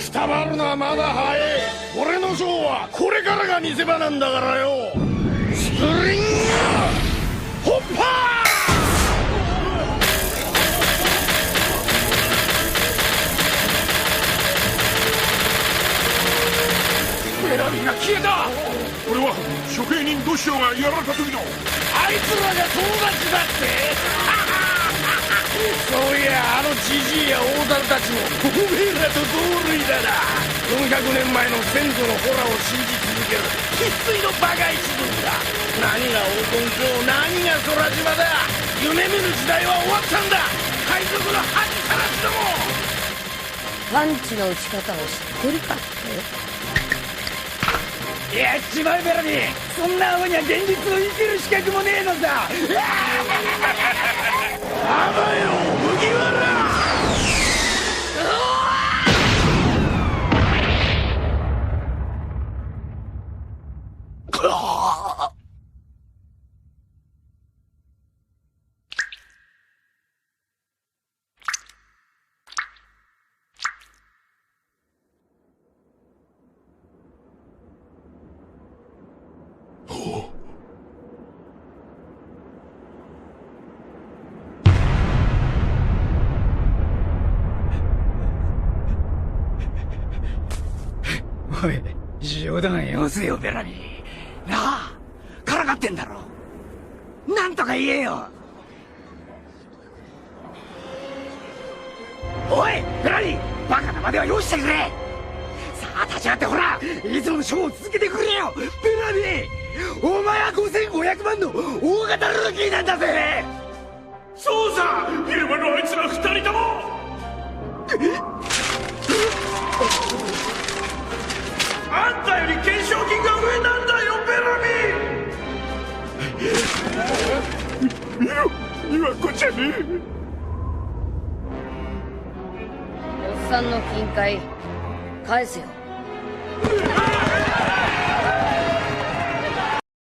くたばるのはまだ早い。俺のショーはこれからが見せ場なんだからよ。スプリングホッパー。ベラミが消えた。俺は処刑人ドシオがやられた時の。あいつらが友達だって。そういや、あのジジイや大樽たちもおめえらと同類だな。400年前の先祖のホラを信じ続ける生粋のバカ一族だ。何が黄金鏡、何が空島だ。夢見る時代は終わったんだ。海賊の恥さらしども。パンチの打ち方を知ってるかって。やっちまえベラミー。そんなアホには現実を生きる資格もねえのさ。あばよ麦わら。おい、冗談よせよベラミー。なあ、からかってんだろ。なんとか言えよ。おいベラミー、バカなまではよしてくれ。さあ立ち上がって、ほらいつものショーを続けてくれよベラミー。お前は5500万の大型ルーキーなんだぜ。そうさ、昼間のあいつら2人とも。あんたより懸賞金が上なんだよベラミー。今こっちゃね。おっさんの金塊返せよ。